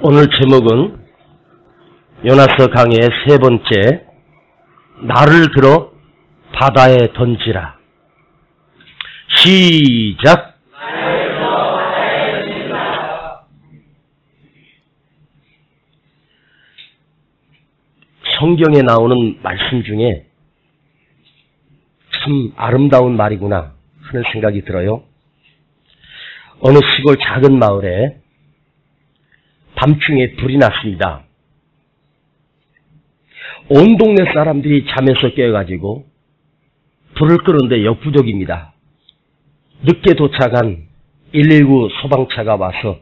오늘 제목은 요나서 강의의 세 번째, 나를 들어 바다에 던지라. 시작! 성경에 나오는 말씀 중에 참 아름다운 말이구나 하는 생각이 들어요. 어느 시골 작은 마을에 밤중에 불이 났습니다. 온 동네 사람들이 잠에서 깨어가지고 불을 끄는데 역부족입니다. 늦게 도착한 119 소방차가 와서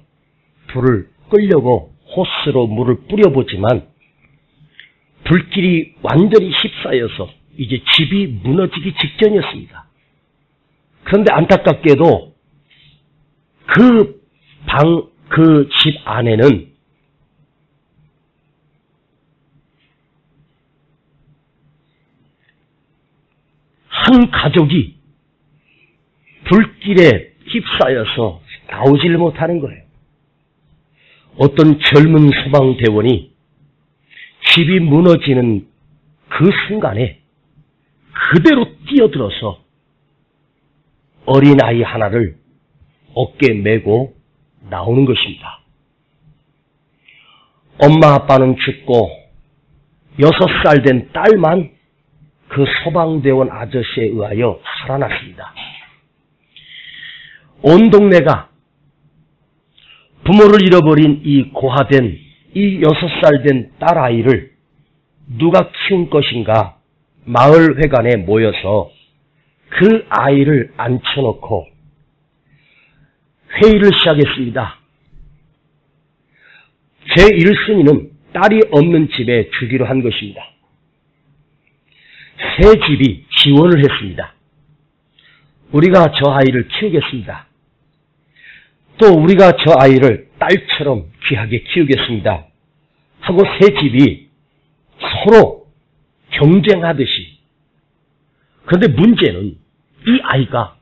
불을 끄려고 호스로 물을 뿌려보지만 불길이 완전히 휩싸여서 이제 집이 무너지기 직전이었습니다. 그런데 안타깝게도 그 집 안에는 한 가족이 불길에 휩싸여서 나오질 못하는 거예요. 어떤 젊은 소방대원이 집이 무너지는 그 순간에 그대로 뛰어들어서 어린아이 하나를 어깨에 메고 나오는 것입니다. 엄마 아빠는 죽고 6살 된 딸만 그 소방대원 아저씨에 의하여 살아났습니다. 온 동네가 부모를 잃어버린 이 고아된 이 6살 된 딸아이를 누가 키운 것인가 마을회관에 모여서 그 아이를 앉혀놓고 회의를 시작했습니다. 제1순위는 딸이 없는 집에 주기로 한 것입니다. 세 집이 지원을 했습니다. 우리가 저 아이를 키우겠습니다. 또 우리가 저 아이를 딸처럼 귀하게 키우겠습니다. 하고 세 집이 서로 경쟁하듯이. 그런데 문제는 이 아이가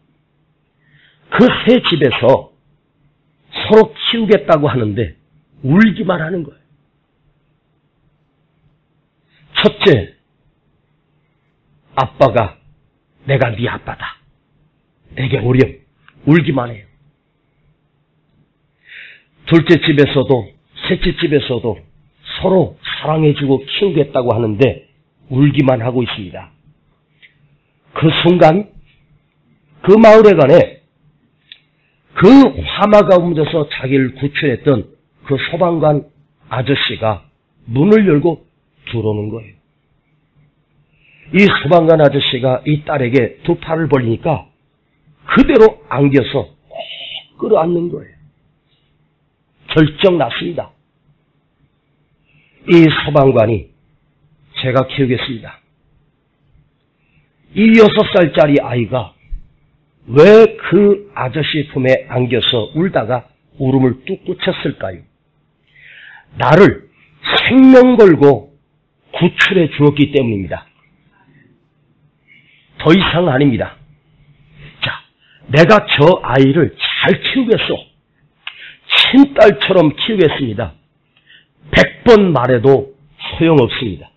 그 세 집에서 서로 키우겠다고 하는데 울기만 하는 거예요. 첫째, 아빠가 내가 네 아빠다. 내게 오렴. 울기만 해요. 둘째 집에서도 셋째 집에서도 서로 사랑해주고 키우겠다고 하는데 울기만 하고 있습니다. 그 순간 그 마을회관에 그 화마 가운데서 자기를 구출했던 그 소방관 아저씨가 문을 열고 들어오는 거예요. 이 소방관 아저씨가 이 딸에게 두 팔을 벌리니까 그대로 안겨서 끌어안는 거예요. 결정 났습니다. 이 소방관이 제가 키우겠습니다. 이 6살짜리 아이가 왜 그 아저씨 품에 안겨서 울다가 울음을 뚝 그쳤을까요? 나를 생명 걸고 구출해 주었기 때문입니다. 더 이상 아닙니다. 자, 내가 저 아이를 잘 키우겠소. 친딸처럼 키우겠습니다. 100번 말해도 소용없습니다.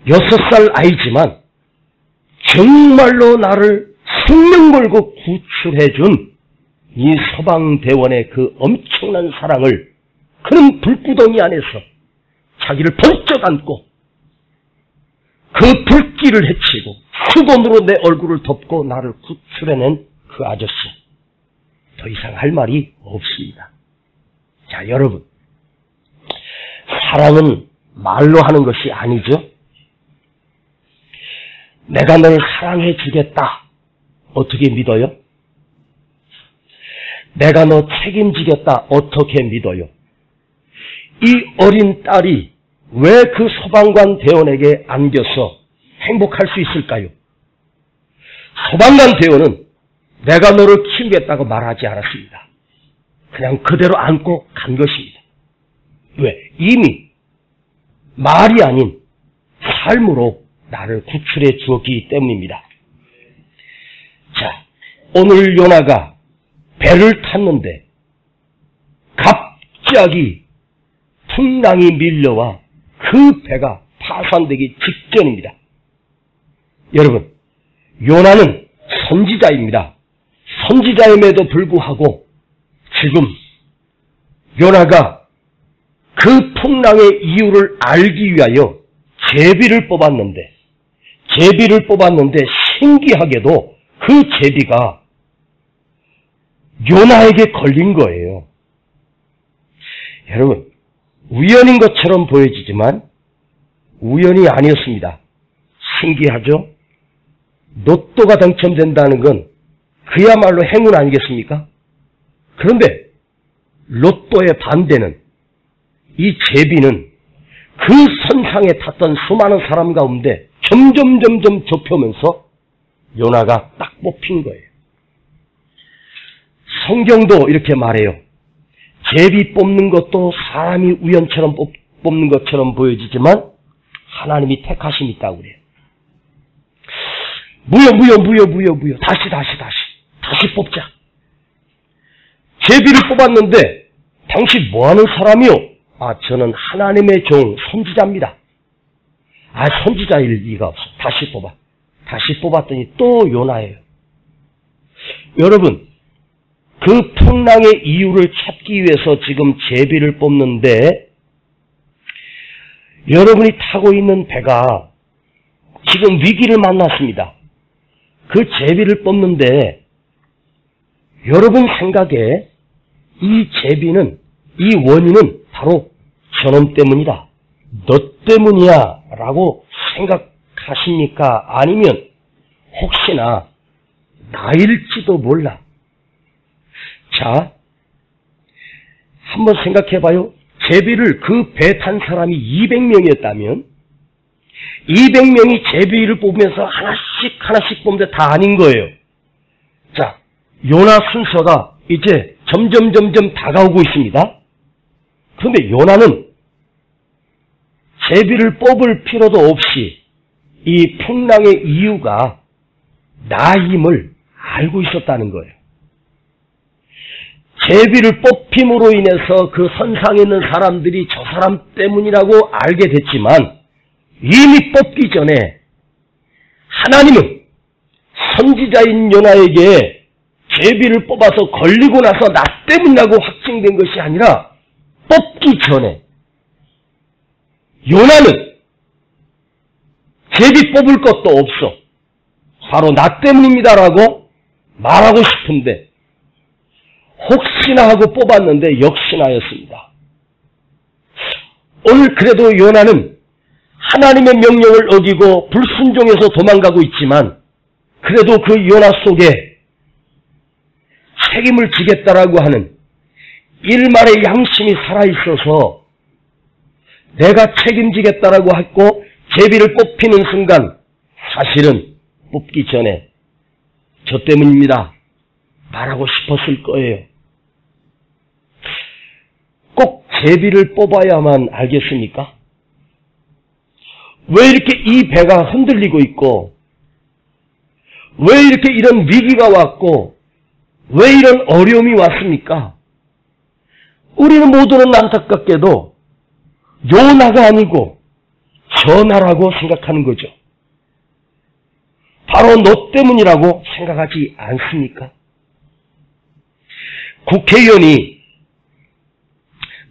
6살 아이지만 정말로 나를 생명 걸고 구출해준 이 소방대원의 그 엄청난 사랑을 그런 불구덩이 안에서 자기를 번쩍 안고 그 불길을 헤치고 수건으로 내 얼굴을 덮고 나를 구출해낸 그 아저씨. 더 이상 할 말이 없습니다. 자, 여러분. 사랑은 말로 하는 것이 아니죠. 내가 널 사랑해 주겠다. 어떻게 믿어요? 내가 너 책임지겠다. 어떻게 믿어요? 이 어린 딸이 왜 그 소방관 대원에게 안겨서 행복할 수 있을까요? 소방관 대원은 내가 너를 키우겠다고 말하지 않았습니다. 그냥 그대로 안고 간 것입니다. 왜? 이미 말이 아닌 삶으로 나를 구출해 주었기 때문입니다. 자, 오늘 요나가 배를 탔는데 갑자기 풍랑이 밀려와 그 배가 파산되기 직전입니다. 여러분, 요나는 선지자입니다. 선지자임에도 불구하고 지금 요나가 그 풍랑의 이유를 알기 위하여 제비를 뽑았는데 신기하게도 그 제비가 요나에게 걸린 거예요. 여러분, 우연인 것처럼 보여지지만 우연이 아니었습니다. 신기하죠? 로또가 당첨된다는 건 그야말로 행운 아니겠습니까? 그런데 로또의 반대는 이 제비는 그 선상에 탔던 수많은 사람 가운데 점점 좁혀오면서 요나가 딱 뽑힌 거예요. 성경도 이렇게 말해요. 제비 뽑는 것도 사람이 우연처럼 뽑는 것처럼 보여지지만 하나님이 택하심이 있다고 그래요. 무효. 다시 뽑자. 제비를 뽑았는데 당신 뭐하는 사람이요? 저는 하나님의 종 선지자입니다. 선지자일 리가 없어. 다시 뽑았더니 또 요나예요. 여러분, 그 풍랑의 이유를 찾기 위해서 지금 제비를 뽑는데 여러분이 타고 있는 배가 지금 위기를 만났습니다. 그 제비를 뽑는데 여러분 생각에 이 제비는, 이 원인은 바로 저놈 때문이다, 너 때문이야 라고 생각하십니까? 아니면 혹시나 나일지도 몰라. 자, 한번 생각해봐요. 제비를 그 배 탄 사람이 200명이었다면 200명이 제비를 뽑으면서 하나씩 뽑는데 다 아닌 거예요. 자, 요나 순서가 이제 점점 다가오고 있습니다. 그런데 요나는 제비를 뽑을 필요도 없이 이 풍랑의 이유가 나임을 알고 있었다는 거예요. 제비를 뽑힘으로 인해서 그 선상에 있는 사람들이 저 사람 때문이라고 알게 됐지만 이미 뽑기 전에 하나님은 선지자인 요나에게 제비를 뽑아서 걸리고 나서 나 때문이라고 확증된 것이 아니라 뽑기 전에 요나는 제비 뽑을 것도 없어, 바로 나 때문입니다라고 말하고 싶은데 혹시나 하고 뽑았는데 역시나였습니다. 오늘 그래도 요나는 하나님의 명령을 어기고 불순종해서 도망가고 있지만 그래도 그 요나 속에 책임을 지겠다라고 하는 일말의 양심이 살아있어서 내가 책임지겠다라고 했고 제비를 뽑히는 순간 사실은 뽑기 전에 저 때문입니다 말하고 싶었을 거예요. 꼭 제비를 뽑아야만 알겠습니까? 왜 이렇게 이 배가 흔들리고 있고 왜 이렇게 이런 위기가 왔고 왜 이런 어려움이 왔습니까? 우리는 모두는 안타깝게도 요나가 아니고 전하라고 생각하는 거죠. 바로 너 때문이라고 생각하지 않습니까? 국회의원이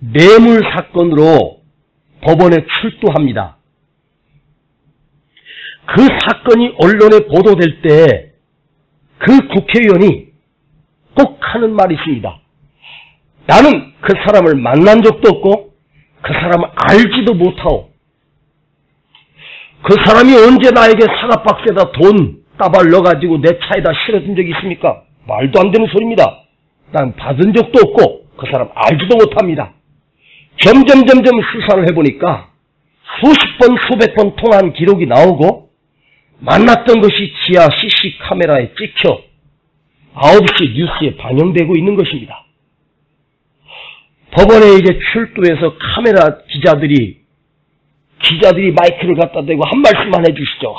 뇌물 사건으로 법원에 출두합니다. 그 사건이 언론에 보도될 때 그 국회의원이 꼭 하는 말이 있습니다. 나는 그 사람을 만난 적도 없고 그 사람을 알지도 못하오. 그 사람이 언제 나에게 사과박스에다 돈 따발 넣어가지고 내 차에다 실어준 적이 있습니까? 말도 안 되는 소리입니다. 난 받은 적도 없고 그 사람 알지도 못합니다. 점점 수사를 해보니까 수십 번 수백 번 통화한 기록이 나오고 만났던 것이 지하 CC 카메라에 찍혀 9시 뉴스에 반영되고 있는 것입니다. 법원에 이제 출두해서 카메라 기자들이 마이크를 갖다 대고 한 말씀만 해주시죠.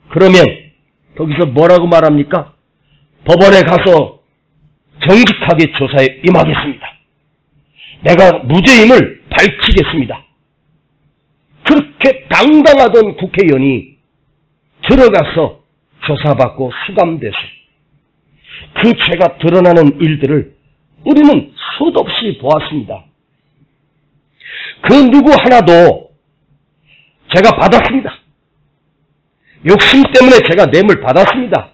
그러면 거기서 뭐라고 말합니까? 법원에 가서 정직하게 조사에 임하겠습니다. 내가 무죄임을 밝히겠습니다. 그렇게 당당하던 국회의원이 들어가서 조사받고 수감돼서 그 죄가 드러나는 일들을 우리는 수없이 보았습니다. 그 누구 하나도 제가 받았습니다. 욕심 때문에 제가 뇌물 받았습니다.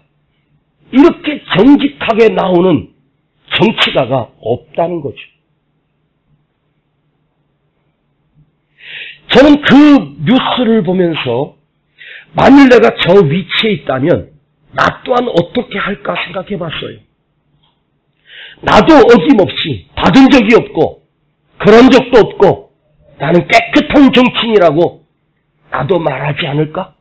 이렇게 정직하게 나오는 정치가가 없다는 거죠. 저는 그 뉴스를 보면서 만일 내가 저 위치에 있다면 나 또한 어떻게 할까 생각해 봤어요. 나도 어김없이 받은 적이 없고 그런 적도 없고 나는 깨끗한 정치인이라고 나도 말하지 않을까?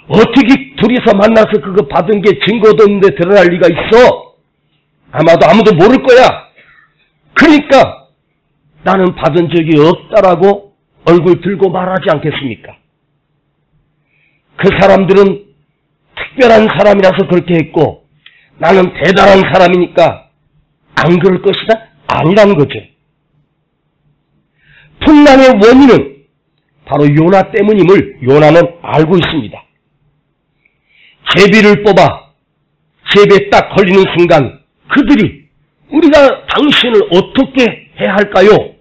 어떻게 둘이서 만나서 그거 받은 게 증거도 없는데 드러날 리가 있어? 아마도 아무도 모를 거야. 그러니까 나는 받은 적이 없다라고 얼굴 들고 말하지 않겠습니까? 그 사람들은 특별한 사람이라서 그렇게 했고 나는 대단한 사람이니까 안 그럴 것이다? 아니라는 거죠. 풍랑의 원인은 바로 요나 때문임을 요나는 알고 있습니다. 제비를 뽑아 제비에 딱 걸리는 순간 그들이 우리가 당신을 어떻게 해야 할까요?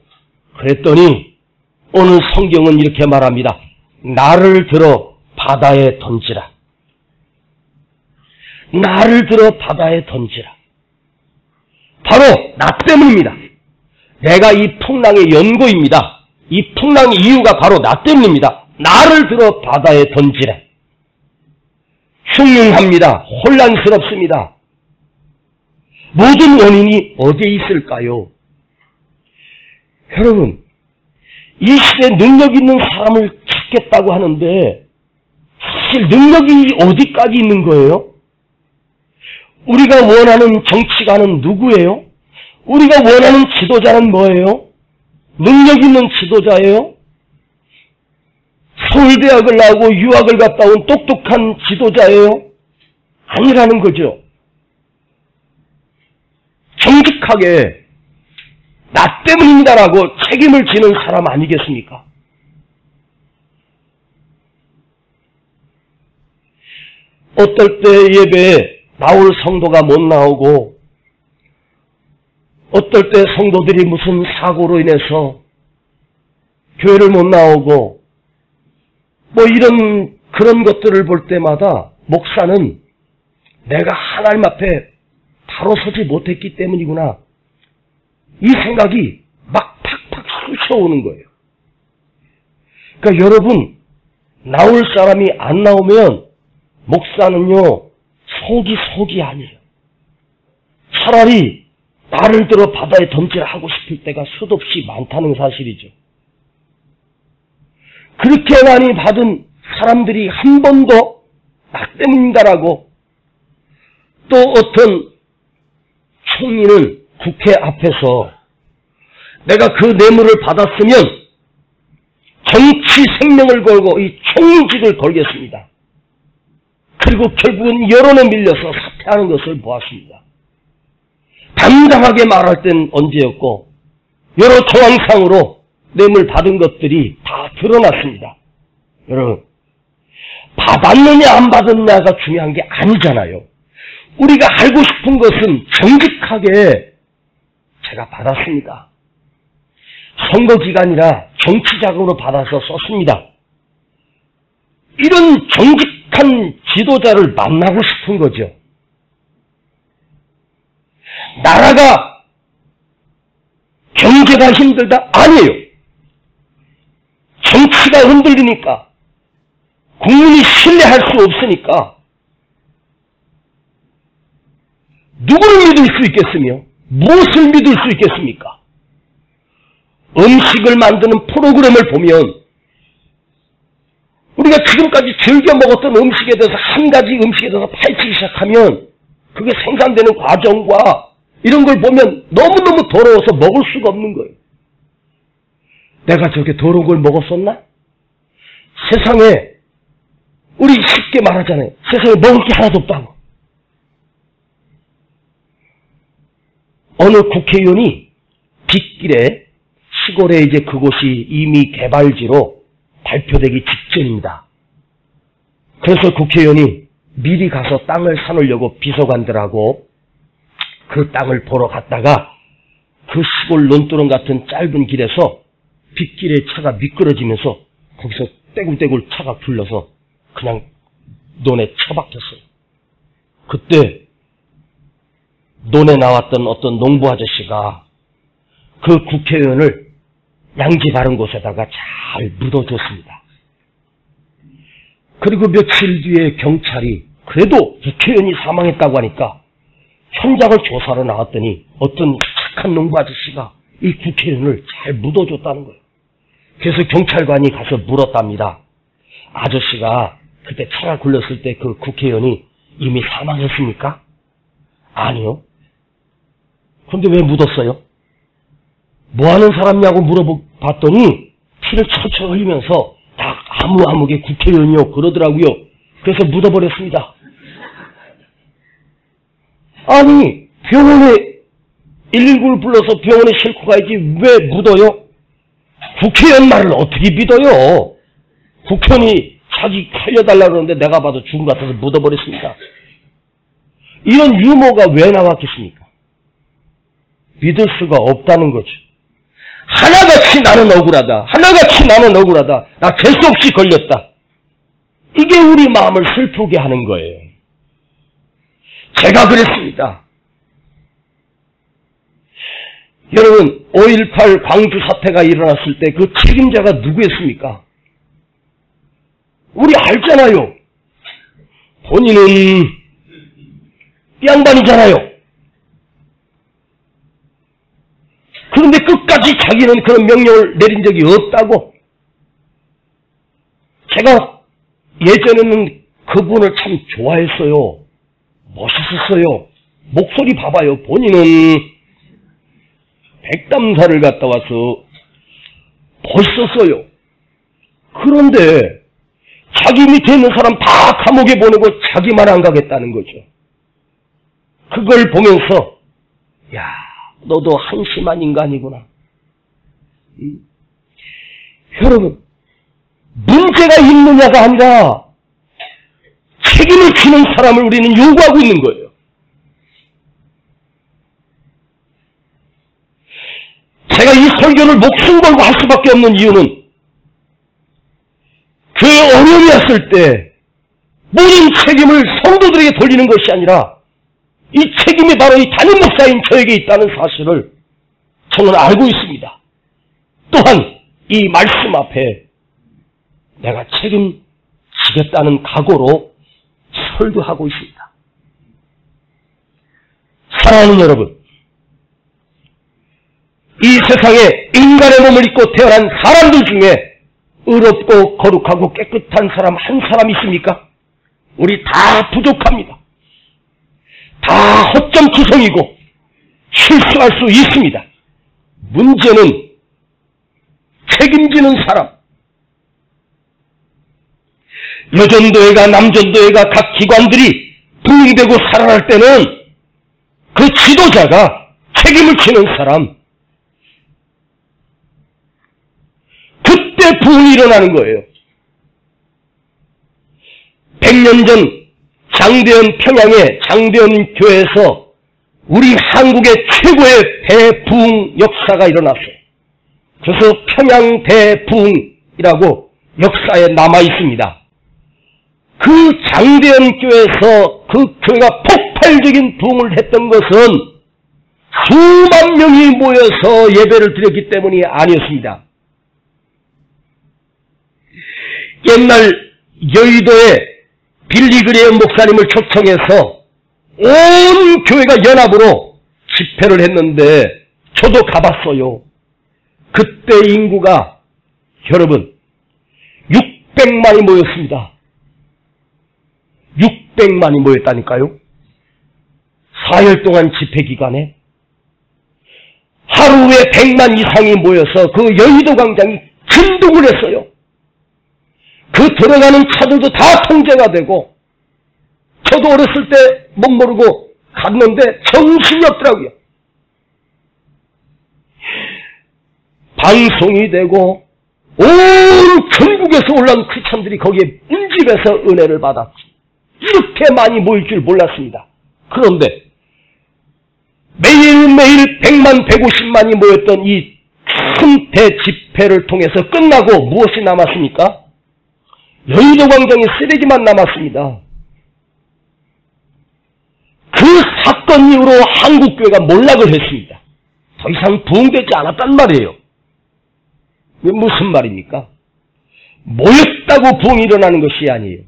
그랬더니 오늘 성경은 이렇게 말합니다. 나를 들어 바다에 던지라. 나를 들어 바다에 던지라. 바로 나 때문입니다. 내가 이 풍랑의 연고입니다. 이 풍랑의 이유가 바로 나 때문입니다. 나를 들어 바다에 던지라. 흉흉합니다. 혼란스럽습니다. 모든 원인이 어디에 있을까요? 여러분, 이 시대에 능력 있는 사람을 찾겠다고 하는데 사실 능력이 어디까지 있는 거예요? 우리가 원하는 정치가는 누구예요? 우리가 원하는 지도자는 뭐예요? 능력 있는 지도자예요? 서울대학을 나오고 유학을 갔다 온 똑똑한 지도자예요? 아니라는 거죠. 정직하게 나 때문입니다라고 책임을 지는 사람 아니겠습니까? 어떨 때 예배에 나올 성도가 못 나오고 어떨 때 성도들이 무슨 사고로 인해서 교회를 못 나오고 뭐 이런 그런 것들을 볼 때마다 목사는 내가 하나님 앞에 바로 서지 못했기 때문이구나. 이 생각이 막 팍팍 쑤셔오는 거예요. 그러니까 여러분, 나올 사람이 안 나오면 목사는요, 속이 아니에요. 차라리 나를 들어 바다에 던지라 하고 싶을 때가 수없이 많다는 사실이죠. 그렇게 많이 받은 사람들이 한 번도 나 때문이다라고 또 어떤 총리는 국회 앞에서 내가 그 뇌물을 받았으면 정치 생명을 걸고 이 총리직을 걸겠습니다. 그리고 결국은 여론에 밀려서 사퇴하는 것을 보았습니다. 당당하게 말할 땐 언제였고 여러 정황상으로 뇌물 받은 것들이 다 드러났습니다. 여러분, 받았느냐 안 받았느냐가 중요한 게 아니잖아요. 우리가 알고 싶은 것은 정직하게 제가 받았습니다. 선거 기간이라 정치 자금으로 받아서 썼습니다. 이런 정직한 지도자를 만나고 싶은 거죠. 나라가 경제가 힘들다? 아니에요. 정치가 흔들리니까 국민이 신뢰할 수 없으니까 누구를 믿을 수 있겠으며 무엇을 믿을 수 있겠습니까? 음식을 만드는 프로그램을 보면 우리가 지금까지 즐겨 먹었던 음식에 대해서 한 가지 음식에 대해서 파헤치기 시작하면 그게 생산되는 과정과 이런 걸 보면 너무너무 더러워서 먹을 수가 없는 거예요. 내가 저렇게 더러운 걸 먹었었나? 세상에 우리 쉽게 말하잖아요. 세상에 먹을 게 하나도 없다고. 어느 국회의원이 빗길에 시골에 이제 그곳이 이미 개발지로 발표되기 직전입니다. 그래서 국회의원이 미리 가서 땅을 사놓으려고 비서관들하고 그 땅을 보러 갔다가 그 시골 논두렁 같은 짧은 길에서 빗길에 차가 미끄러지면서 거기서 떼굴떼굴 차가 굴러서 그냥 논에 처박혔어요. 그때 논에 나왔던 어떤 농부 아저씨가 그 국회의원을 양지 바른 곳에다가 잘 묻어줬습니다. 그리고 며칠 뒤에 경찰이 그래도 국회의원이 사망했다고 하니까 현장을 조사하러 나왔더니 어떤 착한 농부 아저씨가 이 국회의원을 잘 묻어줬다는 거예요. 그래서 경찰관이 가서 물었답니다. 아저씨가 그때 차가 굴렀을 때 그 국회의원이 이미 사망했습니까? 아니요. 그런데 왜 묻었어요? 뭐하는 사람냐고 물어봤더니 피를 철철 흘리면서 다 아무개 국회의원이요 그러더라고요. 그래서 묻어버렸습니다. 아니 병원에 119를 불러서 병원에 싣고 가야지 왜 묻어요? 국회의원 말을 어떻게 믿어요? 국회의원이 자기 살려달라고 그러는데 내가 봐도 죽은 것 같아서 묻어버렸습니다. 이런 유머가 왜 나왔겠습니까? 믿을 수가 없다는 거죠. 하나같이 나는 억울하다. 하나같이 나는 억울하다. 나 재수 없이 걸렸다. 이게 우리 마음을 슬프게 하는 거예요. 제가 그랬습니다. 여러분 5.18 광주 사태가 일어났을 때 그 책임자가 누구였습니까? 우리 알잖아요. 본인은 이 양반이잖아요. 그런데 끝까지 자기는 그런 명령을 내린 적이 없다고. 제가 예전에는 그분을 참 좋아했어요. 멋있었어요. 목소리 봐봐요. 본인은 백담사를 갔다 와서 멋있었어요. 그런데 자기 밑에 있는 사람 다 감옥에 보내고 자기만 안 가겠다는 거죠. 그걸 보면서 야, 너도 한심한 인간이구나. 여러분, 문제가 있느냐가 아니라 책임을 지는 사람을 우리는 요구하고 있는 거예요. 제가 이 설교를 목숨 걸고 할 수밖에 없는 이유는 교회 어려움이 왔을 때 모든 책임을 성도들에게 돌리는 것이 아니라 이 책임이 바로 이 담임 목사인 저에게 있다는 사실을 저는 알고 있습니다. 또한 이 말씀 앞에 내가 책임지겠다는 각오로 설교하고 있습니다. 사랑하는 여러분, 이 세상에 인간의 몸을 입고 태어난 사람들 중에 의롭고 거룩하고 깨끗한 사람 한 사람 있습니까? 우리 다 부족합니다. 다 허점투성이고 실수할 수 있습니다. 문제는 책임지는 사람. 여전도회가 남전도회가 각 기관들이 부흥되고 살아날 때는 그 지도자가 책임을 지는 사람, 그때 부흥이 일어나는 거예요. 100년 전 장대현 평양의 장대현 교회에서 우리 한국의 최고의 대부흥 역사가 일어났어요. 그래서 평양 대부흥이라고 역사에 남아 있습니다. 그 장대현 교회에서 그 교회가 폭발적인 부흥을 했던 것은 수만 명이 모여서 예배를 드렸기 때문이 아니었습니다. 옛날 여의도에 빌리그레이엄 목사님을 초청해서 온 교회가 연합으로 집회를 했는데 저도 가봤어요. 그때 인구가 여러분 600만이 모였습니다. 600만이 모였다니까요. 4일 동안 집회 기간에 하루에 100만 이상이 모여서 그 여의도 광장이 진동을 했어요. 그 들어가는 차들도 다 통제가 되고, 저도 어렸을 때 못 모르고 갔는데 정신이 없더라고요. 방송이 되고 온 전국에서 올라온 크리스찬들이 거기에 운집해서 은혜를 받았지. 이렇게 많이 모일 줄 몰랐습니다. 그런데 매일매일 100만, 150만이 모였던 이 큰 대집회를 통해서 끝나고 무엇이 남았습니까? 여의도 광장에 쓰레기만 남았습니다. 그 사건 이후로 한국교회가 몰락을 했습니다. 더 이상 부흥되지 않았단 말이에요. 이게 무슨 말입니까? 모였다고 부흥이 일어나는 것이 아니에요.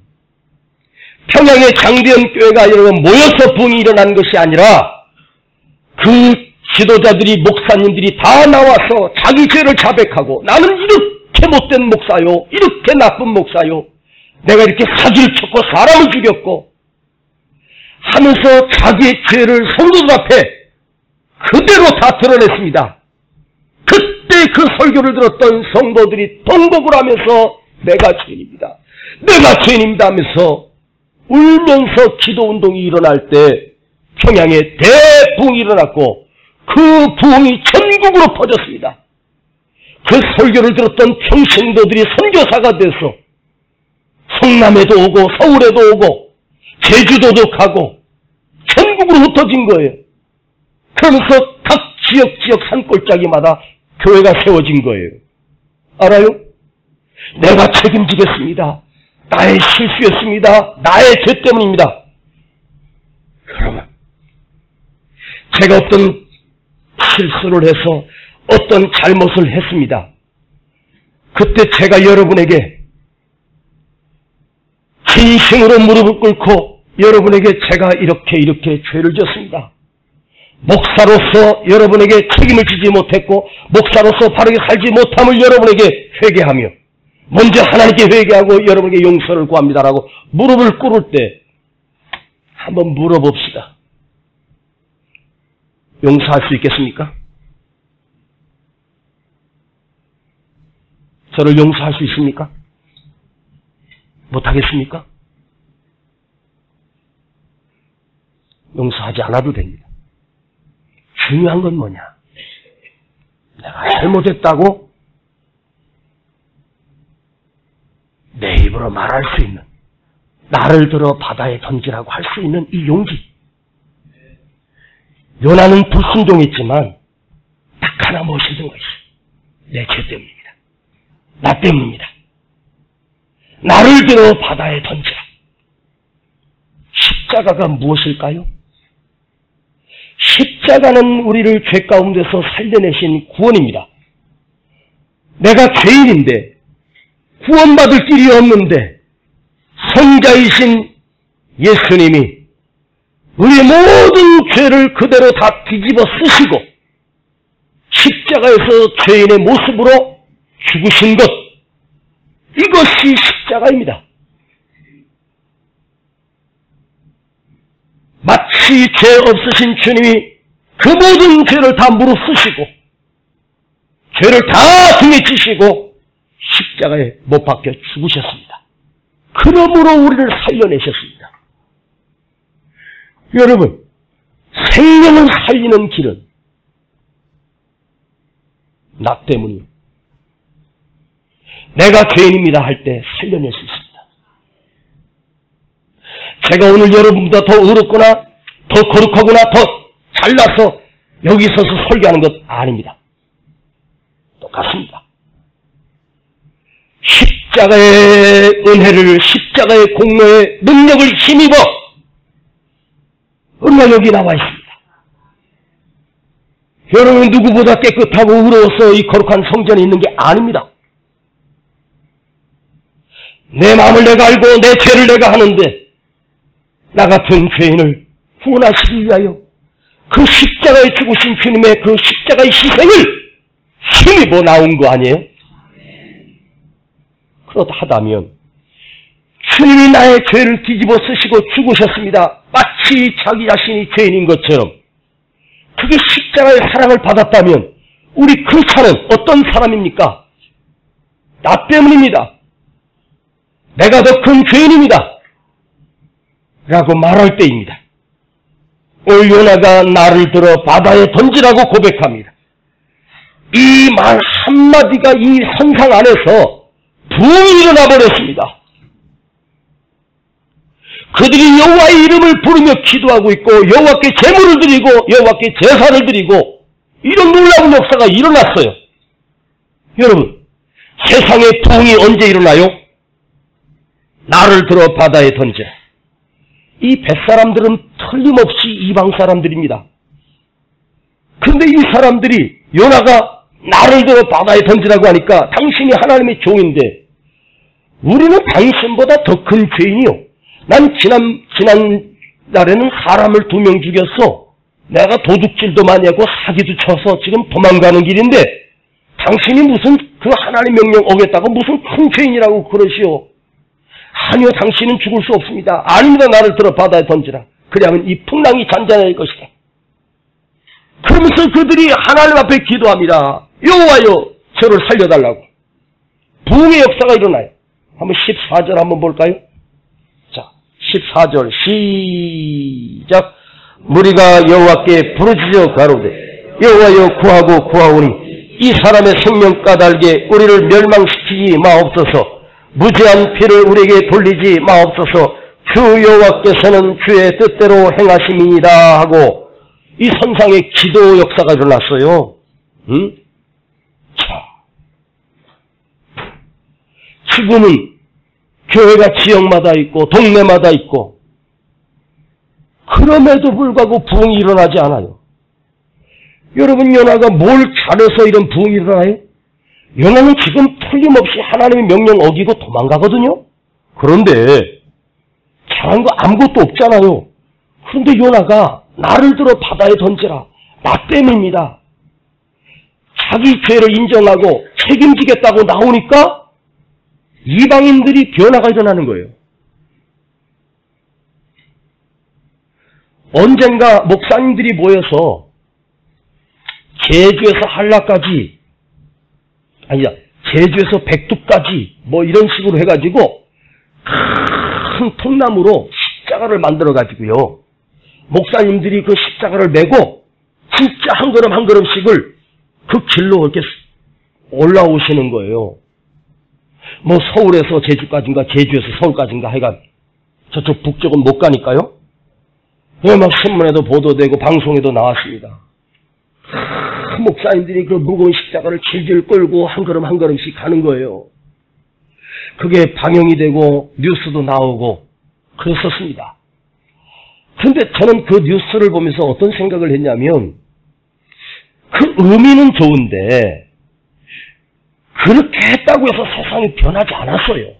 평양의 장대현 교회가 여러분 모여서 부흥이 일어나는 것이 아니라 그 지도자들이, 목사님들이 다 나와서 자기 죄를 자백하고 나는 이렇게 못된 목사요, 이렇게 나쁜 목사요, 내가 이렇게 사기를 쳤고 사람을 죽였고 하면서 자기의 죄를 성도들 앞에 그대로 다 드러냈습니다. 그때 그 설교를 들었던 성도들이 통곡을 하면서 내가 죄인입니다, 내가 죄인입니다 하면서 울면서 기도운동이 일어날 때 평양에 대부흥이 일어났고 그 부흥이 전국으로 퍼졌습니다. 그 설교를 들었던 평신도들이 선교사가 돼서 성남에도 오고 서울에도 오고 제주도도 가고 전국으로 흩어진 거예요. 그러면서 각 지역 산골짜기마다 교회가 세워진 거예요. 알아요? 내가 책임지겠습니다. 나의 실수였습니다. 나의 죄 때문입니다. 여러분, 제가 어떤 실수를 해서 어떤 잘못을 했습니다. 그때 제가 여러분에게 진심으로 무릎을 꿇고 여러분에게 제가 이렇게 죄를 졌습니다. 목사로서 여러분에게 책임을 지지 못했고 목사로서 바르게 살지 못함을 여러분에게 회개하며 먼저 하나님께 회개하고 여러분에게 용서를 구합니다라고 무릎을 꿇을 때 한번 물어봅시다. 용서할 수 있겠습니까? 저를 용서할 수 있습니까? 못하겠습니까? 용서하지 않아도 됩니다. 중요한 건 뭐냐? 내가 잘못했다고 내 입으로 말할 수 있는, 나를 들어 바다에 던지라고 할 수 있는 이 용기. 요나는 불순종했지만 딱 하나 멋있는 것이 내 죄 때문입니다. 나 때문입니다. 나를 들어 바다에 던지라. 십자가가 무엇일까요? 십자가는 우리를 죄 가운데서 살려내신 구원입니다. 내가 죄인인데 구원받을 길이 없는데 성자이신 예수님이 우리의 모든 죄를 그대로 다 뒤집어 쓰시고 십자가에서 죄인의 모습으로 죽으신 것, 이것이 십자가입니다. 마치 죄 없으신 주님이 그 모든 죄를 다 무릎 쓰시고 죄를 다 등에 지시고 십자가에 못 박혀 죽으셨습니다. 그러므로 우리를 살려내셨습니다. 여러분, 생명을 살리는 길은 나 때문이요. 내가 죄인입니다 할 때 살려낼 수 있습니다. 제가 오늘 여러분보다 더 의롭거나 더 거룩하거나 더 잘나서 여기 서서 설교하는 것 아닙니다. 똑같습니다. 십자가의 은혜를, 십자가의 공로의 능력을 힘입어 우리가 여기 나와 있습니다. 여러분 누구보다 깨끗하고 의로워서 이 거룩한 성전에 있는 게 아닙니다. 내 마음을 내가 알고 내 죄를 내가 하는데 나 같은 죄인을 구원하시기 위하여 그 십자가에 죽으신 주님의 그 십자가의 희생을 힘입어 나온 거 아니에요? 그렇다면 주님이 나의 죄를 뒤집어 쓰시고 죽으셨습니다. 마치 자기 자신이 죄인인 것처럼 그게 십자가의 사랑을 받았다면 우리 크리스찬은 어떤 사람입니까? 나 때문입니다. 내가 더 큰 죄인입니다. 라고 말할 때입니다. 오늘 요나가 나를 들어 바다에 던지라고 고백합니다. 이 말 한마디가 이 선상 안에서 부흥이 일어나 버렸습니다. 그들이 여호와의 이름을 부르며 기도하고 있고 여호와께 제물을 드리고 여호와께 제사를 드리고 이런 놀라운 역사가 일어났어요. 여러분, 세상의 부흥이 언제 일어나요? 나를 들어 바다에 던져. 이 뱃사람들은 틀림없이 이방 사람들입니다. 근데 이 사람들이 요나가 나를 들어 바다에 던지라고 하니까 당신이 하나님의 종인데 우리는 당신보다 더 큰 죄인이요. 난 지난 날에는 사람을 2명 죽였어. 내가 도둑질도 많이 하고 사기도 쳐서 지금 도망가는 길인데 당신이 무슨 그 하나님 명령 어겼다고 무슨 큰 죄인이라고 그러시오. 아니요, 당신은 죽을 수 없습니다. 아닙니다. 나를 들어 바다에 던지라. 그리하면 이 풍랑이 잔잔할 것이다. 그러면서 그들이 하나님 앞에 기도합니다. 여호와여, 저를 살려달라고. 부흥의 역사가 일어나요. 한번 14절 한번 볼까요? 자, 14절 시작. 무리가 여호와께 부르짖어 가로되 여호와여 구하고 구하오니 이 사람의 생명 까닭에 우리를 멸망시키지 마옵소서. 무죄한 피를 우리에게 돌리지 마옵소서. 주 여호와께서는 주의 뜻대로 행하심이니이다 하고 이 선상의 기도 역사가 일어났어요. 자, 지금은 교회가 지역마다 있고 동네마다 있고 그럼에도 불구하고 부흥이 일어나지 않아요. 여러분, 요나가 뭘 잘해서 이런 부흥이 일어나요? 요나는 지금 틀림없이 하나님의 명령 어기고 도망가거든요. 그런데 잘한 거 아무것도 없잖아요. 그런데 요나가 나를 들어 바다에 던지라. 나 때문입니다. 자기 죄를 인정하고 책임지겠다고 나오니까 이방인들이 변화가 일어나는 거예요. 언젠가 목사님들이 모여서 제주에서 한라까지, 아니다, 제주에서 백두까지 뭐 이런 식으로 해가지고 큰 통나무로 십자가를 만들어가지고요. 목사님들이 그 십자가를 메고 진짜 한 걸음 한 걸음씩을 그 길로 이렇게 올라오시는 거예요. 뭐 서울에서 제주까지인가 제주에서 서울까지인가 하여간 저쪽 북쪽은 못 가니까요. 막 신문에도 보도되고 방송에도 나왔습니다. 목사님들이 그 무거운 십자가를 질질 끌고 한 걸음 한 걸음씩 가는 거예요. 그게 방영이 되고 뉴스도 나오고 그랬었습니다. 근데 저는 그 뉴스를 보면서 어떤 생각을 했냐면 그 의미는 좋은데 그렇게 했다고 해서 세상이 변하지 않았어요.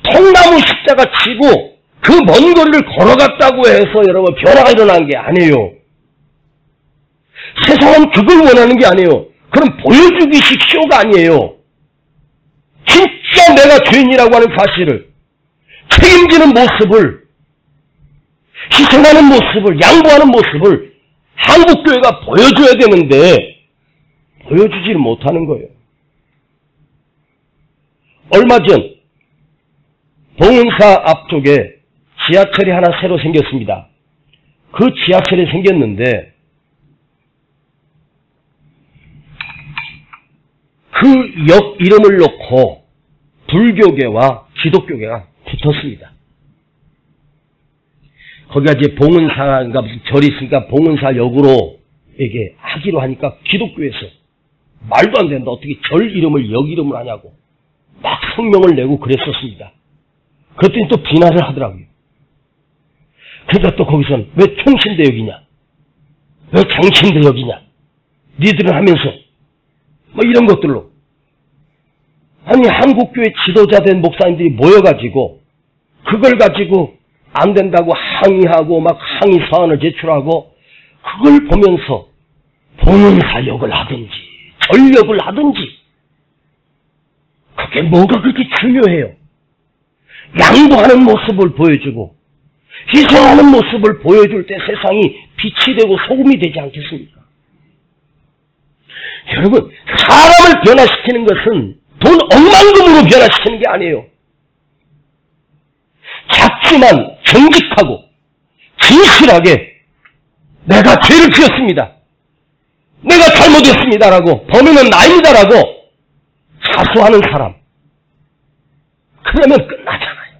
통나무 십자가 치고 그 먼 거리를 걸어갔다고 해서 여러분 변화가 일어난 게 아니에요. 세상은 그걸 원하는 게 아니에요. 그럼 보여주기식 쇼가 아니에요. 진짜 내가 죄인이라고 하는 사실을, 책임지는 모습을, 희생하는 모습을, 양보하는 모습을 한국교회가 보여줘야 되는데 보여주지를 못하는 거예요. 얼마 전 봉은사 앞쪽에 지하철이 하나 새로 생겼습니다. 그 지하철이 생겼는데 그 역 이름을 놓고 불교계와 기독교계가 붙었습니다. 거기가 이제 봉은사인가 무슨 절이 있으니까 봉은사역으로 이게 하기로 하니까 기독교에서 말도 안 된다. 어떻게 절 이름을 역 이름을 하냐고 막 성명을 내고 그랬었습니다. 그랬더니 또 비난을 하더라고요. 그러니까 또 거기서는 왜 총신대역이냐? 왜 장신대역이냐? 니들은 하면서 뭐 이런 것들로 아니 한국교회 지도자 된 목사님들이 모여가지고 그걸 가지고 안 된다고 항의하고 막 항의 사안을 제출하고 그걸 보면서 봉은사역을 하든지 전역을 하든지 그게 뭐가 그렇게 중요해요. 양보하는 모습을 보여주고 희생하는 모습을 보여줄 때 세상이 빛이 되고 소금이 되지 않겠습니까? 여러분, 사람을 변화시키는 것은 돈 억만금으로 변화시키는 게 아니에요. 작지만 정직하고 진실하게 내가 죄를 지었습니다. 내가 잘못했습니다라고, 범인은 나입니다라고 자수하는 사람. 그러면 끝나잖아요.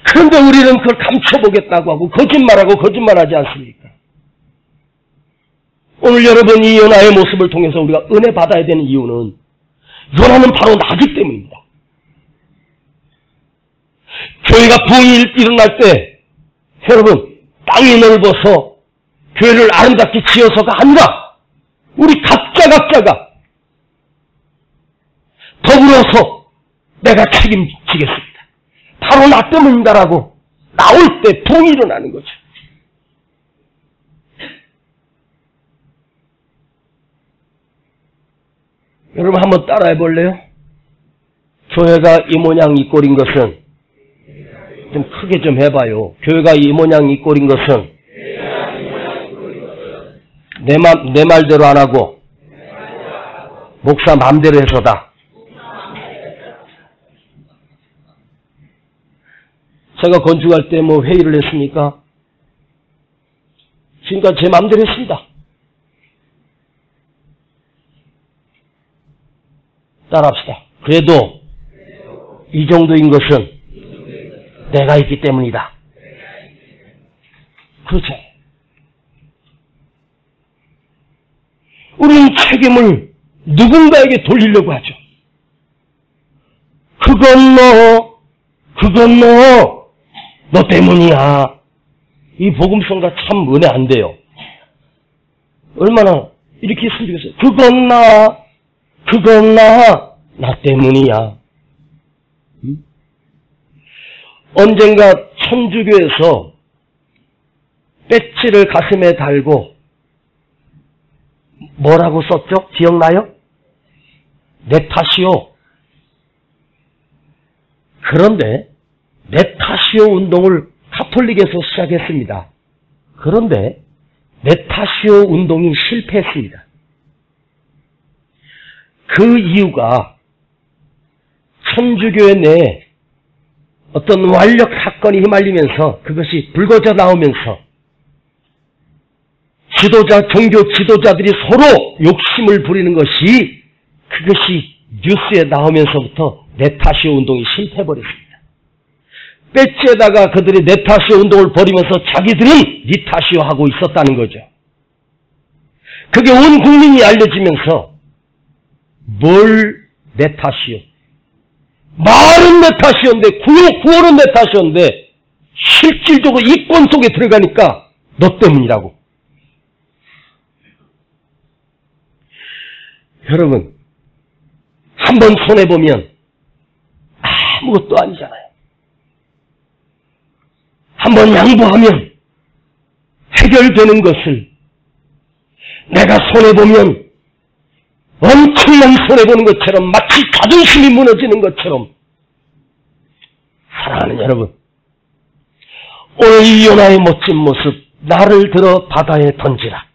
그런데 우리는 그걸 감춰보겠다고 하고 거짓말하고 거짓말하지 않습니까? 오늘 여러분 이 요나의 모습을 통해서 우리가 은혜 받아야 되는 이유는 요나는 바로 나기 때문입니다. 교회가 부흥이 일어날 때 여러분 땅이 넓어서 교회를 아름답게 지어서가 아니라 우리 각자가 더불어서 내가 책임지겠습니다. 바로 나 때문이다라고 나올 때 부흥이 일어나는 거죠. 여러분 한번 따라해 볼래요? 교회가 이 모양 이 꼴인 것은, 좀 크게 좀 해봐요. 교회가 이 모양 이 꼴인 것은 내 말대로 안 하고 목사 마음대로 해서다. 제가 건축할 때 뭐 회의를 했습니까? 지금까지 제 마음대로 했습니다. 따라합시다. 그래도 이 정도인 것은 내가 있기 때문이다. 그렇죠. 우리는 책임을 누군가에게 돌리려고 하죠. 그건 너 때문이야. 이 복음성가 참 은혜 안 돼요. 얼마나 이렇게 했으면 좋겠어요. 그건 나 때문이야. 언젠가 천주교에서 배지를 가슴에 달고 뭐라고 썼죠? 기억나요? 내 탓이요. 그런데 내 탓이요 운동을 가톨릭에서 시작했습니다. 그런데 내 탓이요 운동이 실패했습니다. 그 이유가 천주교회 내에 어떤 완력 사건이 휘말리면서 그것이 불거져 나오면서 종교 지도자들이 서로 욕심을 부리는 것이 그것이 뉴스에 나오면서부터 내 탓이요 운동이 실패해버렸습니다. 배지에다가 그들이 내 탓이요 운동을 벌이면서 자기들은 네 탓이요 하고 있었다는 거죠. 그게 온 국민이 알려지면서 뭘 내 탓이요? 말은 내 탓이었는데 구호는 내 탓이었는데 실질적으로 이권 속에 들어가니까 너 때문이라고. 여러분 한번 손해보면 아무것도 아니잖아요. 한번 양보하면 해결되는 것을 내가 손해보면 엄청난 손해보는 것처럼 마치 자존심이 무너지는 것처럼 사랑하는 여러분, 오늘 이 요나의 멋진 모습, 나를 들어 바다에 던지라.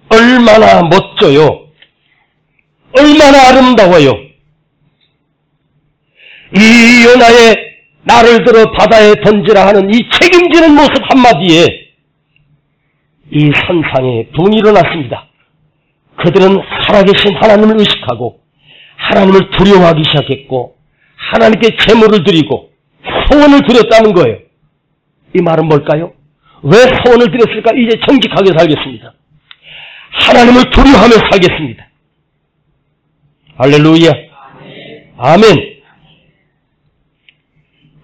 얼마나 멋져요. 얼마나 아름다워요. 이 요나의 나를 들어 바다에 던지라 하는 이 책임지는 모습 한마디에 이 선상에 분이 일어났습니다. 그들은 살아계신 하나님을 의식하고 하나님을 두려워하기 시작했고 하나님께 제물을 드리고 소원을 드렸다는 거예요. 이 말은 뭘까요? 왜 소원을 드렸을까? 이제 정직하게 살겠습니다. 하나님을 두려워하며 살겠습니다. 할렐루야. 아멘.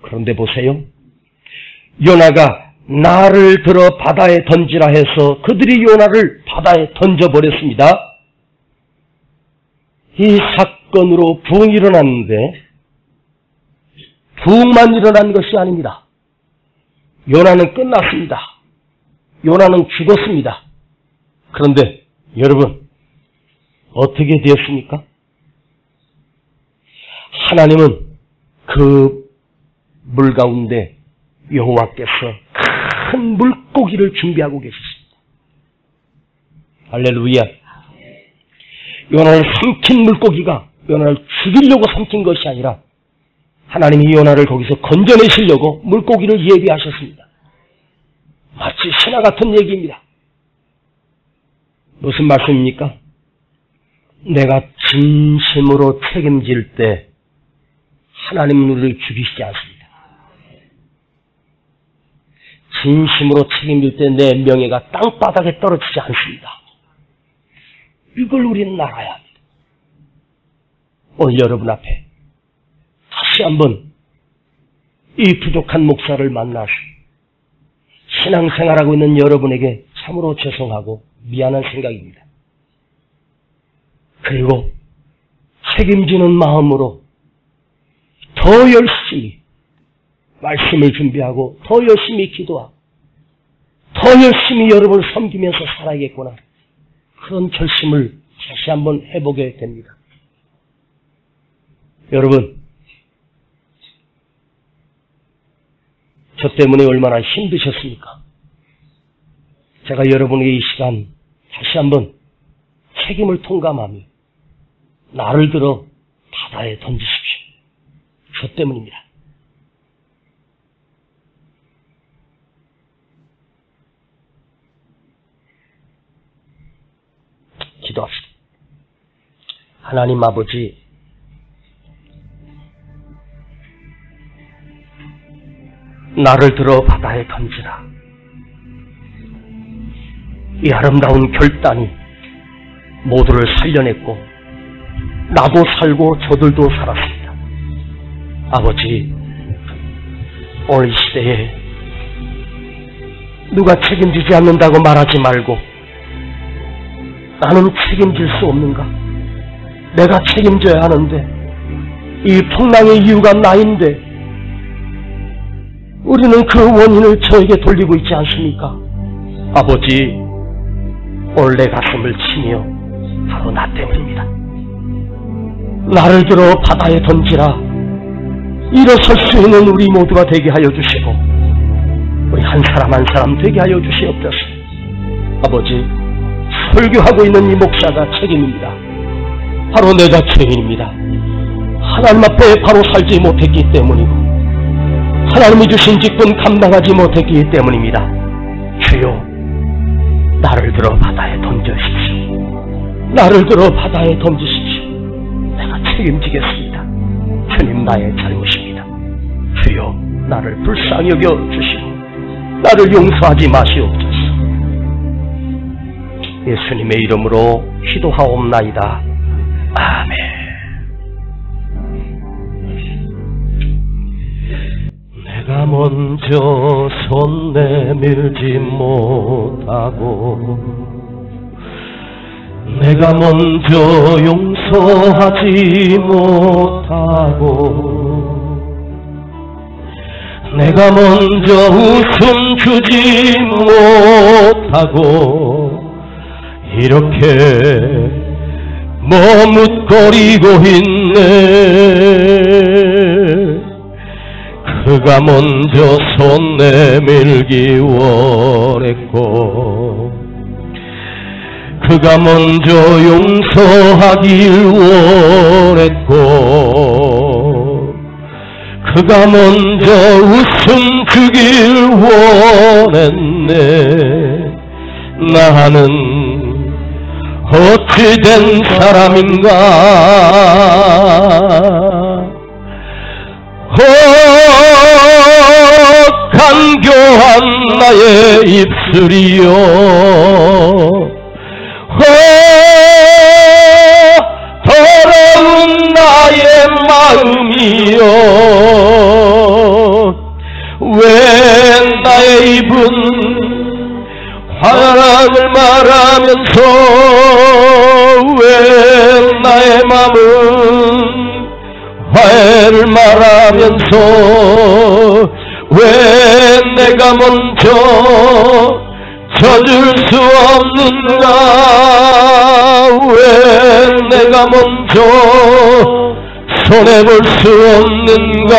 그런데 보세요. 요나가 나를 들어 바다에 던지라 해서 그들이 요나를 바다에 던져버렸습니다. 이 사건으로 부흥이 일어났는데 부흥만 일어난 것이 아닙니다. 요나는 끝났습니다. 요나는 죽었습니다. 그런데 여러분 어떻게 되었습니까? 하나님은 그 물 가운데 여호와께서 큰 물고기를 준비하고 계셨습니다. 할렐루야. 요나를 삼킨 물고기가 요나를 죽이려고 삼킨 것이 아니라 하나님이 요나를 거기서 건져내시려고 물고기를 예비하셨습니다. 마치 신화 같은 얘기입니다. 무슨 말씀입니까? 내가 진심으로 책임질 때 하나님은 우리를 죽이시지 않습니다. 진심으로 책임질 때 내 명예가 땅바닥에 떨어지지 않습니다. 이걸 우리는 알아야 합니다. 오늘 여러분 앞에 다시 한번 이 부족한 목사를 만나서 신앙생활하고 있는 여러분에게 참으로 죄송하고 미안한 생각입니다. 그리고 책임지는 마음으로 더 열심히 말씀을 준비하고 더 열심히 기도하고 더 열심히 여러분을 섬기면서 살아야겠구나. 그런 결심을 다시 한번 해보게 됩니다. 여러분, 저 때문에 얼마나 힘드셨습니까? 제가 여러분에게 이 시간 다시 한번 책임을 통감하며 나를 들어 바다에 던지십시오. 저 때문입니다. 기도합시다. 하나님 아버지, 나를 들어 바다에 던지라. 이 아름다운 결단이 모두를 살려냈고 나도 살고 저들도 살았습니다. 아버지, 오늘 이 시대에 누가 책임지지 않는다고 말하지 말고 나는 책임질 수 없는가? 내가 책임져야 하는데 이 풍랑의 이유가 나인데 우리는 그 원인을 저에게 돌리고 있지 않습니까? 아버지, 오늘 내 가슴을 치며 바로 나 때문입니다. 나를 들어 바다에 던지라. 일어설 수 있는 우리 모두가 되게 하여 주시고 우리 한 사람 한 사람 되게 하여 주시옵소서. 아버지, 설교하고 있는 이 목사가 책임입니다. 바로 내가 죄인입니다. 하나님 앞에 바로 살지 못했기 때문이고 하나님이 주신 직분 감당하지 못했기 때문입니다. 주여, 나를 들어 바다에 던져주십시오. 나를 들어 바다에 던지십시오. 내가 책임지겠습니다. 주님, 나의 잘못입니다. 주여, 나를 불쌍히 여겨주시고 나를 용서하지 마시옵소서. 예수님의 이름으로 기도하옵나이다. 아멘. 내가 먼저 손 내밀지 못하고 내가 먼저 용서하지 못하고 내가 먼저 웃음 주지 못하고 이렇게 머뭇거리고 있네. 그가 먼저 손 내밀기 원했고 그가 먼저 용서하길 원했고 그가 먼저 웃음 주길 원했네. 나는 어찌 된 사람인가? 간교한 나의 입술이요, 더러운 나의 마음이요, 왜 나의 입은 화락을 말하면서 왜 나의 마음은 화해를 말하면서 왜 내가 먼저 져줄 수 없는가? 왜 내가 먼저 손해볼 수 없는가?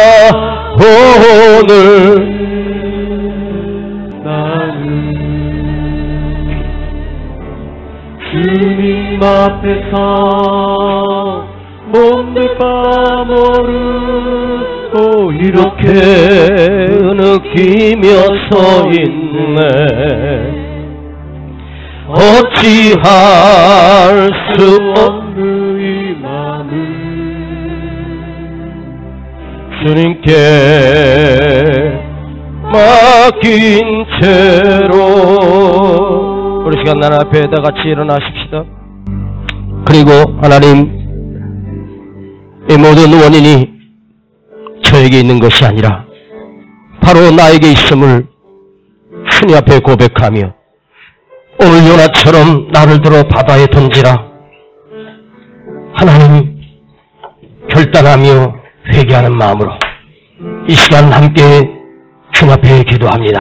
오늘 나는 주님 앞에서 몸둘 바 모르고 이렇게 느끼며 서 있네. 어찌할 수 없는 이 마음을 주님께 맡긴 채로 우리 시간 난 앞에 다 같이 일어나십시다. 그리고 하나님, 이 모든 원인이 저에게 있는 것이 아니라 바로 나에게 있음을 주님 앞에 고백하며 오늘 요나처럼 나를 들어 바다에 던지라. 하나님, 결단하며 회개하는 마음으로 이 시간 함께 주님 앞에 기도합니다.